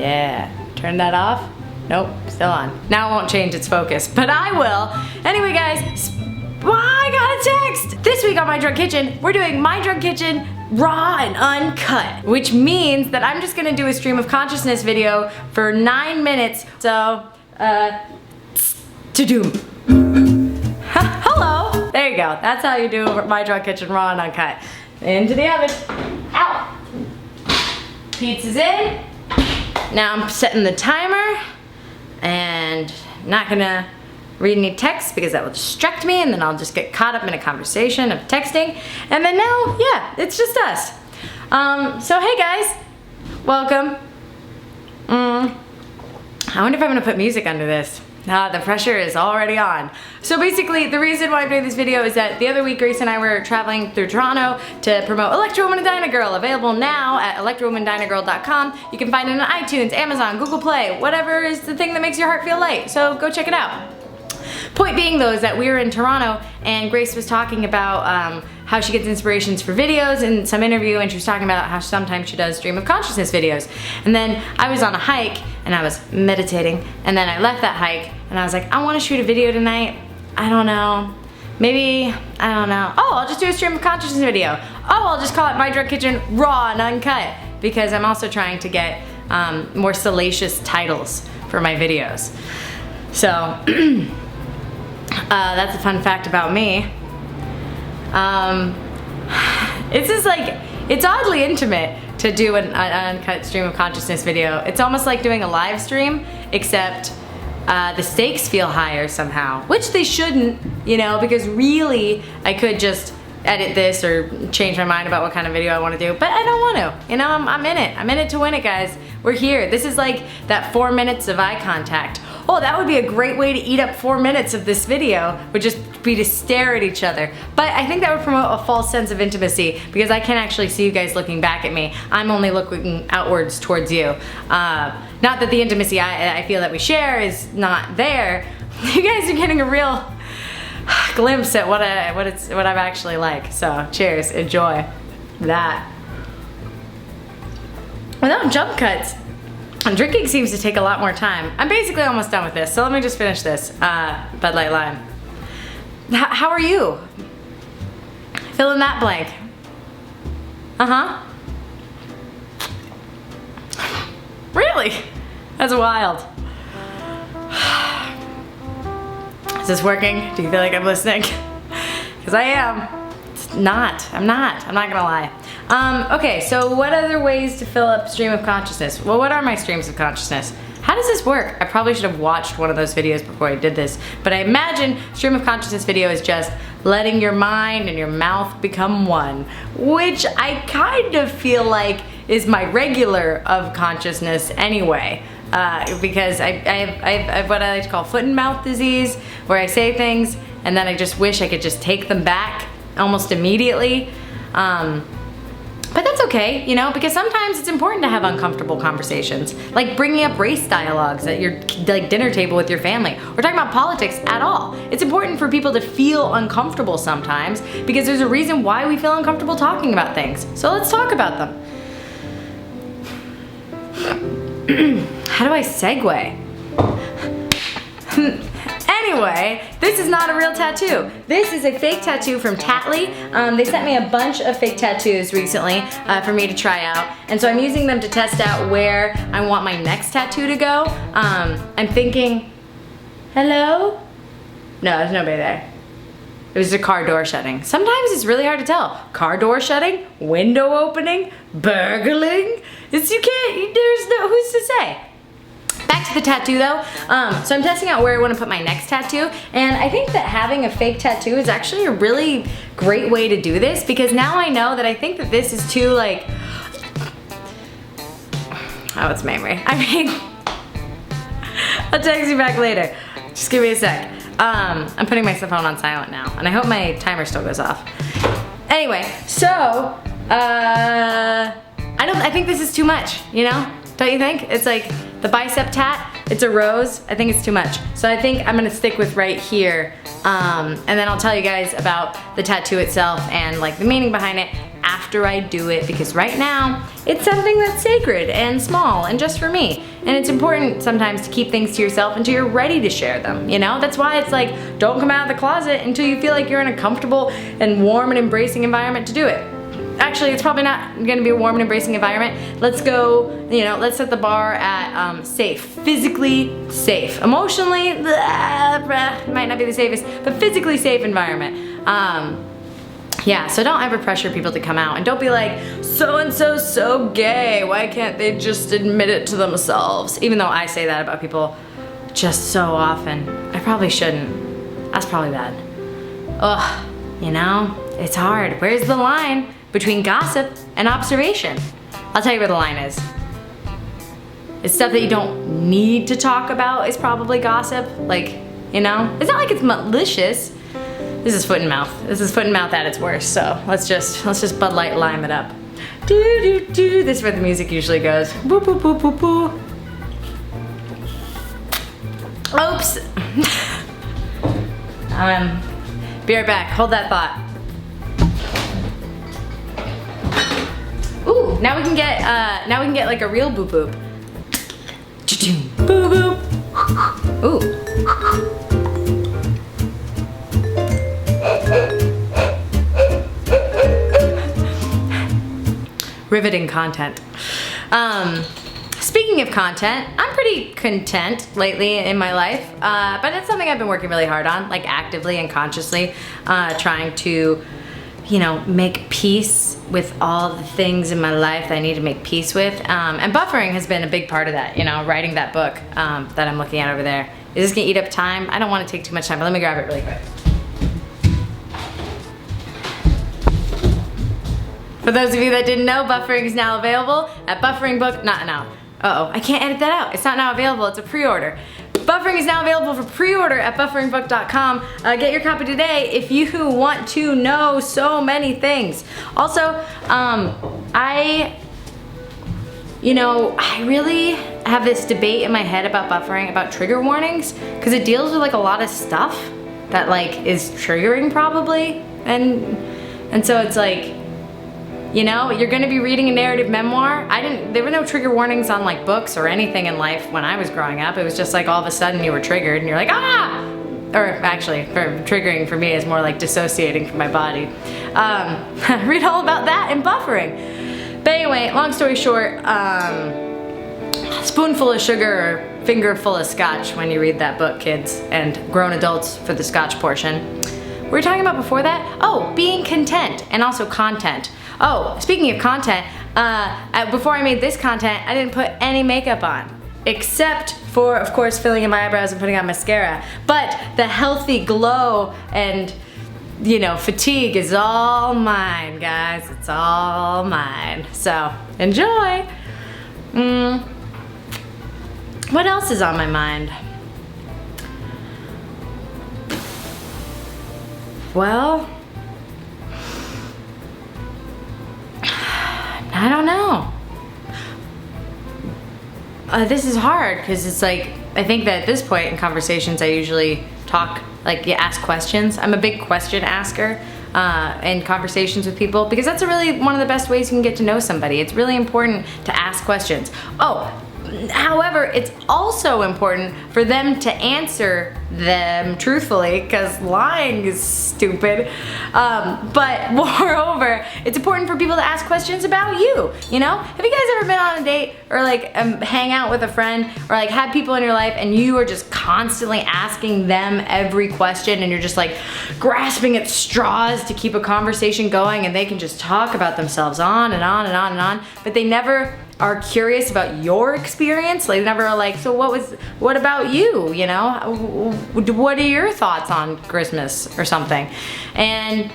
Yeah, turn that off. Nope, still on. Now it won't change its focus, but I will. Anyway guys, I got a text! This week on My Drunk Kitchen, we're doing My Drunk Kitchen raw and uncut, which means that I'm just gonna do a stream of consciousness video for 9 minutes. So, to-doom. Hello! There you go, that's how you do My Drunk Kitchen raw and uncut. Into the oven. Ow! Pizza's in. Now I'm setting the timer and not gonna read any text because that will distract me and then I'll just get caught up in a conversation of texting. And then now, yeah, it's just us. So hey guys, welcome. I wonder if I'm gonna put music under this. The pressure is already on. So basically, the reason why I'm doing this video is that the other week, Grace and I were traveling through Toronto to promote Electro Woman and Dyna-Girl, available now at electrowomandyna-girl.com. You can find it on iTunes, Amazon, Google Play, whatever is the thing that makes your heart feel light. So go check it out. Point being though is that we were in Toronto and Grace was talking about how she gets inspirations for videos in some interview, and she was talking about how sometimes she does stream of consciousness videos. And then I was on a hike and I was meditating, and then I left that hike and I was like, I want to shoot a video tonight. I don't know. Maybe, I don't know. Oh, I'll just do a stream of consciousness video. Oh, I'll just call it My Drunk Kitchen Raw and Uncut, because I'm also trying to get more salacious titles for my videos. So, that's a fun fact about me. It's just like, it's oddly intimate to do an uncut stream of consciousness video. It's almost like doing a live stream, except the stakes feel higher somehow, which they shouldn't, you know, because really I could just edit this or change my mind about what kind of video I want to do, but I don't want to, you know. I'm in it. I'm in it to win it, guys. We're here. This is like that 4 minutes of eye contact. Oh, that would be a great way to eat up 4 minutes of this video, would just be to stare at each other. But I think that would promote a false sense of intimacy because I can't actually see you guys looking back at me. I'm only looking outwards towards you. Not that the intimacy I feel that we share is not there. You guys are getting a real glimpse at what I'm actually like. So cheers, enjoy that. Without jump cuts, drinking seems to take a lot more time. I'm basically almost done with this, so let me just finish this. Bud Light Lime. How are you? Fill in that blank. Uh-huh. Really? That's wild. Is this working? Do you feel like I'm listening? Because I am. It's not. I'm not gonna lie. Okay, so what other ways to fill up stream of consciousness? Well, what are my streams of consciousness? How does this work? I probably should have watched one of those videos before I did this, but I imagine stream of consciousness video is just letting your mind and your mouth become one, which I kind of feel like is my regular of consciousness anyway. Because I have what I like to call foot and mouth disease, where I say things and then I just wish I could just take them back almost immediately. But that's okay, you know, because sometimes it's important to have uncomfortable conversations, like bringing up race dialogues at your dinner table with your family, or talking about politics at all. It's important for people to feel uncomfortable sometimes, because there's a reason why we feel uncomfortable talking about things. So let's talk about them. How do I segue? Anyway, this is not a real tattoo. This is a fake tattoo from Tattly. They sent me a bunch of fake tattoos recently for me to try out, and so I'm using them to test out where I want my next tattoo to go. I'm thinking, hello? No, there's nobody there. It was a car door shutting. Sometimes it's really hard to tell. Car door shutting, window opening, burgling. There's no, who's to say? Back to the tattoo though. So I'm testing out where I want to put my next tattoo, and I think that having a fake tattoo is actually a really great way to do this, because now I know that I think that this is too like, oh, it's memory. I mean, I'll text you back later. Just give me a sec. I'm putting my phone on silent now, and I hope my timer still goes off. Anyway, so I think this is too much, you know? Don't you think? It's like the bicep tat, it's a rose. I think it's too much. So I think I'm gonna stick with right here. And then I'll tell you guys about the tattoo itself and like the meaning behind it after I do it, because right now it's something that's sacred and small and just for me. And it's important sometimes to keep things to yourself until you're ready to share them, you know? That's why it's like, don't come out of the closet until you feel like you're in a comfortable and warm and embracing environment to do it. Actually, it's probably not gonna be a warm and embracing environment. Let's go, you know, let's set the bar at safe. Physically safe. Emotionally, might not be the safest, but physically safe environment. Yeah, so don't ever pressure people to come out, and don't be like, so-and-so's so gay, why can't they just admit it to themselves? Even though I say that about people just so often. I probably shouldn't. That's probably bad. Ugh, you know, it's hard. Where's the line between gossip and observation? I'll tell you where the line is. It's stuff that you don't need to talk about is probably gossip. Like, you know, it's not like it's malicious. This is foot and mouth. This is foot and mouth at its worst. So let's just Bud Light lime it up. Do do do. This is where the music usually goes. Boo boo boo boo boo. Oops. Be right back. Hold that thought. Ooh, now we can get like a real boop boop. Boop boop. Ooh. Riveting content. Speaking of content, I'm pretty content lately in my life, but it's something I've been working really hard on, like actively and consciously, trying to, you know, make peace with all the things in my life that I need to make peace with. And buffering has been a big part of that, you know, writing that book that I'm looking at over there. Is this gonna eat up time? I don't wanna take too much time, but let me grab it really quick. For those of you that didn't know, buffering is now available at Buffering Book, not now. Uh-oh, I can't edit that out. It's not now available, it's a pre-order. Buffering is now available for pre-order at bufferingbook.com. Get your copy today if you want to know so many things. Also, I really have this debate in my head about buffering, about trigger warnings, because it deals with like a lot of stuff that like is triggering probably, and so it's like, you know, you're gonna be reading a narrative memoir. There were no trigger warnings on like books or anything in life when I was growing up. It was just like all of a sudden you were triggered and you're like, ah! Or actually, triggering for me is more like dissociating from my body. Read all about that in buffering. But anyway, long story short, spoonful of sugar or fingerful of scotch when you read that book, kids, and grown adults for the scotch portion. What were we talking about before that? Oh, being content and also content. Oh, speaking of content, before I made this content, I didn't put any makeup on. Except for, of course, filling in my eyebrows and putting on mascara. But the healthy glow and, you know, fatigue is all mine, guys. It's all mine. So, enjoy. What else is on my mind? Well, I don't know. This is hard because it's like, I think that at this point in conversations I usually talk, like you ask questions. I'm a big question asker in conversations with people because that's really one of the best ways you can get to know somebody. It's really important to ask questions. Oh, however, it's also important for them to answer them truthfully because lying is stupid. But moreover, it's important for people to ask questions about you, you know? Have you guys ever been on a date or like hang out with a friend or like had people in your life and you are just constantly asking them every question and you're just like grasping at straws to keep a conversation going and they can just talk about themselves on and on and on and on, but they never are curious about your experience? Like never are like, so what about you, you know? What are your thoughts on Christmas or something? That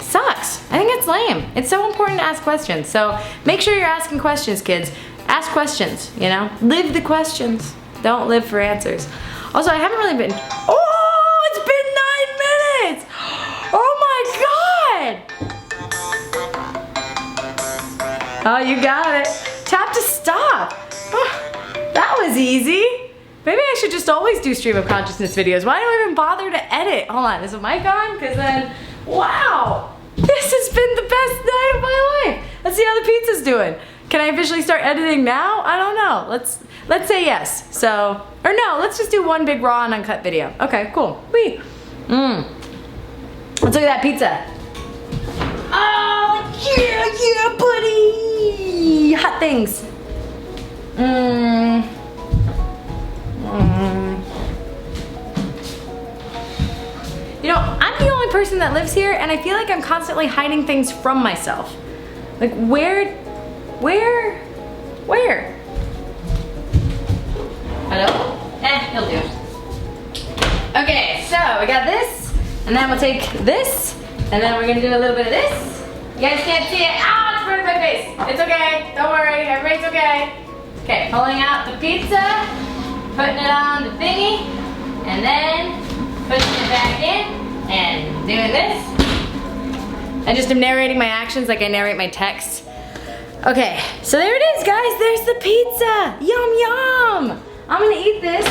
sucks. I think it's lame. It's so important to ask questions. So make sure you're asking questions, kids. Ask questions, you know? Live the questions. Don't live for answers. Also, I haven't really been, oh, it's been 9 minutes! Oh my God! Oh, you got it. Tap to stop. Oh, that was easy. Maybe I should just always do stream of consciousness videos. Why do I even bother to edit? Hold on, is the mic on? Because then Wow! This has been the best night of my life. Let's see how the pizza's doing. Can I officially start editing now? I don't know. Let's say yes. So, or no, let's just do one big raw and uncut video. Okay, cool. Whee! Let's look at that pizza. Oh, yeah, buddy! Hot things. You know, I'm the only person that lives here, and I feel like I'm constantly hiding things from myself. Like, where? Hello? He'll do. Okay, so we got this, and then we'll take this, and then we're gonna do a little bit of this. You guys can't see it. Ah, it's burning my face. It's okay. Don't worry. Everything's okay. Okay, pulling out the pizza, putting it on the thingy, and then pushing it back in, and doing this. I just am narrating my actions like I narrate my text. Okay, so there it is, guys. There's the pizza. Yum, yum. I'm gonna eat this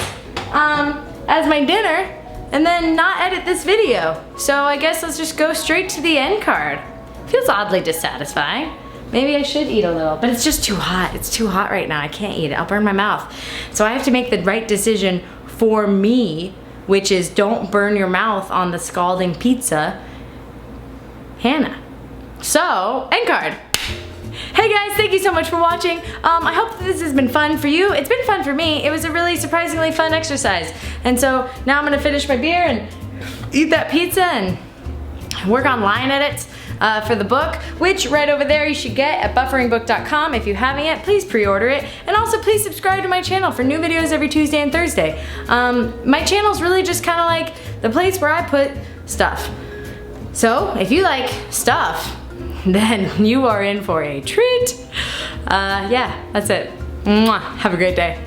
as my dinner and then not edit this video. So I guess let's just go straight to the end card. Feels oddly dissatisfying. Maybe I should eat a little, but it's just too hot. It's too hot right now. I can't eat it. I'll burn my mouth. So I have to make the right decision for me, which is don't burn your mouth on the scalding pizza. Hannah. So, end card. Hey guys, thank you so much for watching. I hope that this has been fun for you. It's been fun for me. It was a really surprisingly fun exercise. And so now I'm gonna finish my beer and eat that pizza and work on line edits for the book, which right over there you should get at bufferingbook.com. If you haven't yet, please pre-order it. And also please subscribe to my channel for new videos every Tuesday and Thursday. My channel's really just kind of like the place where I put stuff. So if you like stuff, then you are in for a treat. Yeah, that's it. Mwah. Have a great day.